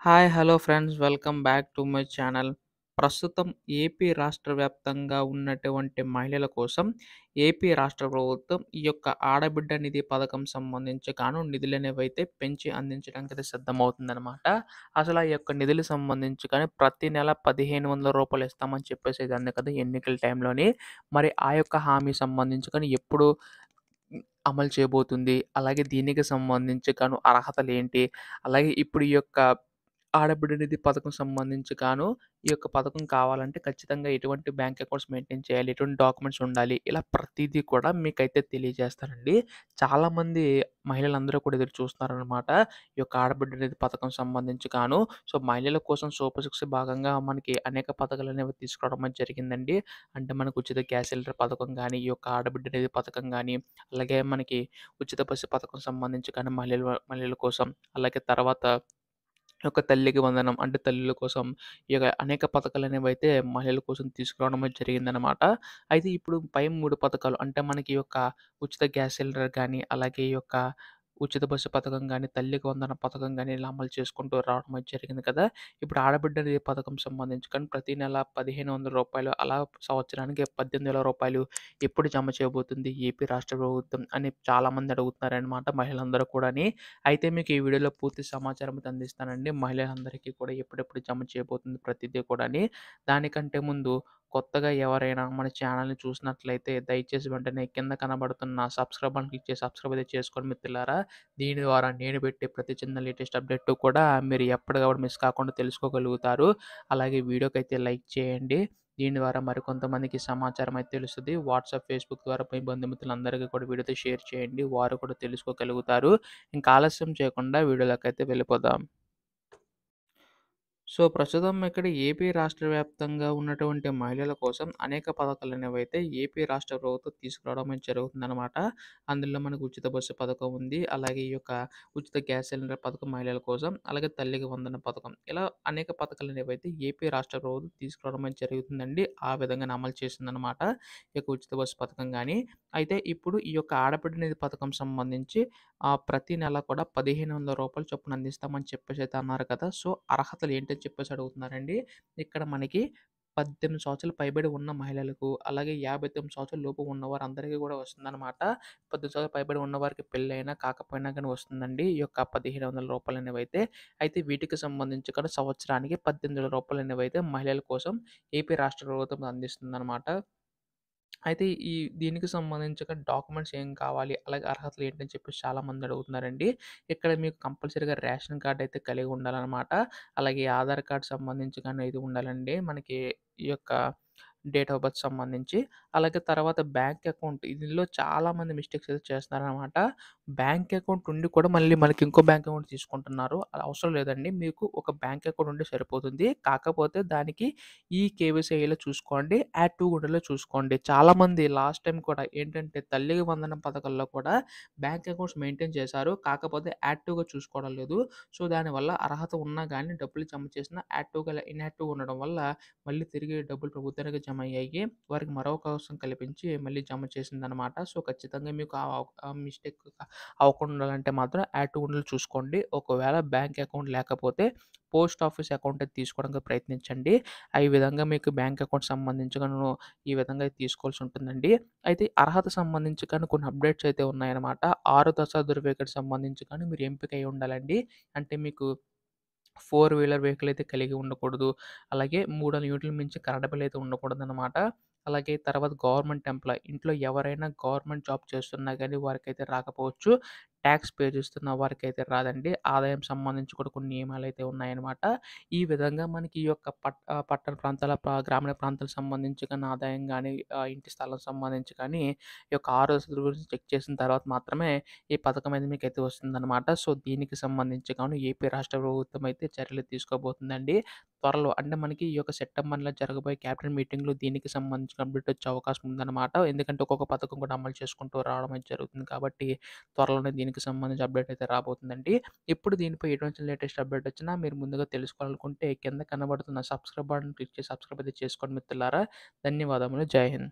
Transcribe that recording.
Hi! Hello friends. Welcome back to my channel. ప్రస్తుతం AP రాష్ట్ర వ్యాప్తంగా ఉన్నటువంటి మహిళల కోసం ఏపీ రాష్ట్ర ప్రభుత్వం ఈ యొక్క ఆడబిడ్డ నిధి పథకం సంబంధించి నిధులనేవైతే పెంచి అందించడానికైతే సిద్ధమవుతుందనమాట. అసలు ఆ యొక్క నిధులకు సంబంధించి ప్రతి నెల రూ. 1,500 ఇస్తామని చెప్పేసేది అంది కదా ఎన్నికల టైంలోని. మరి ఆ యొక్క హామీ సంబంధించి ఎప్పుడు అమలు చేయబోతుంది? అలాగే దీనికి సంబంధించి అర్హతలేంటి? అలాగే ఇప్పుడు ఈ యొక్క ఆడబిడ్డ నిధి పథకం సంబంధించి ఈ యొక్క పథకం కావాలంటే ఖచ్చితంగా ఎటువంటి బ్యాంక్ అకౌంట్స్ మెయింటైన్ చేయాలి? ఎటువంటి డాక్యుమెంట్స్ ఉండాలి? ఇలా ప్రతీదీ కూడా మీకైతే తెలియజేస్తానండి. చాలామంది మహిళలందరూ కూడా ఎదురు చూస్తున్నారనమాట. ఈ యొక్క ఆడబిడ్డ నిధి పథకం సంబంధించి సో, మహిళల కోసం సూపర్ సిక్స్ భాగంగా మనకి అనేక పథకాలనేవి తీసుకురావడం అనేది జరిగిందండి. అంటే మనకు ఉచిత గ్యాస్ సిలిండర్ పథకం గానీ, ఈ యొక్క ఆడబిడ్డ నిధి పథకం గానీ, అలాగే మనకి ఉచిత బస్సు పథకం సంబంధించి మహిళల మహిళల కోసం, అలాగే తర్వాత ఈ యొక్క తల్లికి వందనం అంటే తల్లుల కోసం ఈ యొక్క అనేక పథకాలనేవైతే మహిళల కోసం తీసుకురావడం అయితే జరిగిందనమాట. అయితే ఇప్పుడు పై 3 పథకాలు అంటే మనకి ఈ యొక్క ఉచిత గ్యాస్ సిలిండర్ గానీ, అలాగే ఈ యొక్క ఉచిత బస్సు పథకం గానీ, తల్లికి వందనం పథకం గానీ ఇలా అమలు చేసుకుంటూ రావడం అయితే జరిగింది కదా! ఇప్పుడు ఆడబిడ్డ నిధి పథకం సంబంధించి ప్రతి నెల రూ. 1,500 అలా సంవత్సరానికి రూ. 18,000 ఎప్పుడు జమ చేయబోతుంది ఏపీ రాష్ట్ర ప్రభుత్వం అని చాలామంది అడుగుతున్నారనమాట మహిళలందరూ కూడాని. అయితే మీకు ఈ వీడియోలో పూర్తి సమాచారం అయితే అందిస్తానండి. మహిళలందరికీ కూడా ఎప్పుడెప్పుడు జమ చేయబోతుంది ప్రతిదీ కూడాని. దానికంటే ముందు కొత్తగా ఎవరైనా మన ఛానల్‌ని చూసినట్లయితే దయచేసి వెంటనే కింద కనబడుతున్న సబ్స్క్రైబ్ బటన్ క్లిక్ చేసి సబ్స్క్రైబ్ అయితే చేసుకోండి మిత్రులారా. దీని ద్వారా నేను పెట్టే ప్రతి చిన్న లేటెస్ట్ అప్డేట్ కూడా మీరు ఎప్పటికప్పుడు మిస్ కాకుండా తెలుసుకోగలుగుతారు. అలాగే వీడియోకైతే లైక్ చేయండి. దీని ద్వారా మరికొంతమందికి సమాచారం అయితే తెలుస్తది. వాట్సాప్, ఫేస్‌బుక్ ద్వారా మీ బంధుమిత్రులందరికీ కూడా వీడియో అయితే షేర్ చేయండి. వారు కూడా తెలుసుకోగలుగుతారు. ఇంకా ఆలస్యం చేయకుండా వీడియోలోకైతే వెళ్ళిపోదాం. సో, ప్రస్తుతం ఇక్కడ ఏపీ రాష్ట్ర వ్యాప్తంగా ఉన్నటువంటి మహిళల కోసం అనేక పథకాలనేవైతే ఏపీ రాష్ట్ర ప్రభుత్వం తీసుకురావడం అనేది జరుగుతుందనమాట. అందులో మనకు ఉచిత బస్సు పథకం ఉంది. అలాగే ఈ యొక్క ఉచిత గ్యాస్ సిలిండర్ పథకం మహిళల కోసం, అలాగే తల్లికి వందనం పథకం. ఇలా అనేక పథకాలనేవైతే ఏపీ రాష్ట్ర ప్రభుత్వం తీసుకురావడం అనేది జరుగుతుందండి. ఆ విధంగానే అమలు చేసిందనమాట. ఈ యొక్క ఉచిత బస్సు పథకం గాని. అయితే ఇప్పుడు ఈ యొక్క ఆడబిడ్డ నిధి పథకం సంబంధించి ప్రతి నెల కూడా రూ. 1,500 చొప్పున అందిస్తామని చెప్పేసైతే అన్నారు కదా! సో, అర్హతలు ఏంటని చెప్పేసి అడుగుతున్నారండి. ఇక్కడ మనకి 18 సంవత్సరాలు పైబడి ఉన్న మహిళలకు, అలాగే 59 సంవత్సరాల లోపు ఉన్నవారందరికీ కూడా వస్తుందనమాట. 18 సంవత్సరాలు పైబడి ఉన్నవారికి పెళ్ళైనా కాకపోయినా గాని వస్తుందండి. ఈ యొక్క రూ. 1,500 అనేవైతే. అయితే వీటికి సంబంధించి కూడా సంవత్సరానికి రూ. 18,000 అనేవైతే మహిళల కోసం ఏపీ రాష్ట్ర ప్రభుత్వం అందిస్తుందనమాట. అయితే దీనికి సంబంధించిన డాక్యుమెంట్స్ ఏం కావాలి? అలాగే అర్హతలు ఏంటని చెప్పేసి చాలామంది అడుగుతున్నారండి. ఇక్కడ మీకు కంపల్సరీగా రేషన్ కార్డ్ అయితే కలిగి ఉండాలనమాట. అలాగే ఆధార్ కార్డ్ సంబంధించి ఇది ఉండాలండి. మనకి ఈ యొక్క డేట్ ఆఫ్ బర్త్ సంబంధించి. అలాగే తర్వాత బ్యాంక్ అకౌంట్ ఇందులో చాలామంది మిస్టేక్స్ అయితే చేస్తున్నారనమాట. బ్యాంక్ అకౌంట్ ఉండి కూడా మళ్ళీ మనకి ఇంకో బ్యాంక్ అకౌంట్ తీసుకుంటున్నారు. అలా అవసరం లేదండి. మీకు ఒక బ్యాంక్ అకౌంట్ ఉంటే సరిపోతుంది. కాకపోతే దానికి ఈ కేవైసీలో చూసుకోండి. యాక్టివ్‌గా ఉండేలా చూసుకోండి. చాలామంది లాస్ట్ టైమ్ కూడా ఏంటంటే తల్లికి వందనం పథకంలో కూడా బ్యాంక్ అకౌంట్స్ మెయింటైన్ చేశారు. కాకపోతే యాక్టివ్‌గా చూసుకోవడం లేదు. సో, దానివల్ల అర్హత ఉన్నా గానీ డబ్బులు జమ చేసినా ఇన్‌యాక్టివ్‌గా ఉండడం వల్ల మళ్ళీ తిరిగి డబ్బులు ప్రభుత్వానికి జమ అయ్యాయి. వారికి మరో అవకాశం కల్పించి మళ్ళీ జమ చేసిందనమాట. సో, ఖచ్చితంగా మీకు ఆ మిస్టేక్ అవ్వకుండా ఉండాలంటే మాత్రం యాక్టివ్‌గా ఉండేలా చూసుకోండి. ఒకవేళ బ్యాంక్ అకౌంట్ లేకపోతే పోస్ట్ ఆఫీస్ అకౌంట్ అయితే తీసుకోవడానికి ప్రయత్నించండి. ఈ విధంగా మీకు బ్యాంక్ అకౌంట్ సంబంధించి ఈ విధంగా తీసుకోవాల్సి ఉంటుందండి. అయితే అర్హత సంబంధించి కొన్ని అప్డేట్స్ అయితే ఉన్నాయన్నమాట. 6 దశ ధృవీకరణకు సంబంధించి మీరు ఎంపిక అయ్యి ఉండాలండి. అంటే మీకు 4 వీలర్ వెహికల్ అయితే కలిగి ఉండకూడదు. అలాగే 300 యూనిట్ల మించి కరెంట్ బిల్ అయితే ఉండకూడదనమాట. అలాగే తర్వాత గవర్నమెంట్ ఎంప్లాయీ ఇంట్లో ఎవరైనా గవర్నమెంట్ జాబ్ చేస్తున్నా గానీ వారికైతే రాకపోవచ్చు. టాక్స్ పే చేస్తున్న వారికైతే రాదండి. ఆదాయం సంబంధించి కూడా కొన్ని నియమాలైతే ఉన్నాయన్నమాట. ఈ విధంగా మనకి ఈ యొక్క పట్టణ ప్రాంతాల గ్రామీణ ప్రాంతాలకు సంబంధించి ఆదాయం గానీ, ఇంటి స్థలం సంబంధించి కానీ ఈ యొక్క ఆరోగ్య గురించి చెక్ చేసిన తర్వాత మాత్రమే ఈ పథకం అనేది మీకైతే వస్తుందనమాట. సో, దీనికి సంబంధించి ఏపీ రాష్ట్ర ప్రభుత్వం అయితే చర్యలు తీసుకోబోతుందండి. త్వరలో అంటే మనకి ఈ యొక్క సెప్టెంబర్‌లో జరగబోయే క్యాబినెట్ మీటింగ్‌లో దీనికి సంబంధించిన అప్డేట్ వచ్చే అవకాశం ఉందనమాట. ఎందుకంటే ఒక్కొక్క పథకం కూడా అమలు చేసుకుంటూ రావడం అయితే జరుగుతుంది కాబట్టి త్వరలోనే దీనికి సంబంధించి అప్డేట్ అయితే రాబోతుందండి. ఇప్పుడు దీనిపై ఎటువంటి లేటెస్ట్ అప్డేట్ వచ్చినా మీరు ముందుగా తెలుసుకోవాలనుకుంటే కింద కనబడుతున్న సబ్స్క్రైబ్ బటన్ క్లిక్ చేసి సబ్స్క్రైబ్ అయితే చేసుకోండి మిత్రులారా. ధన్యవాదములు. జై హింద్.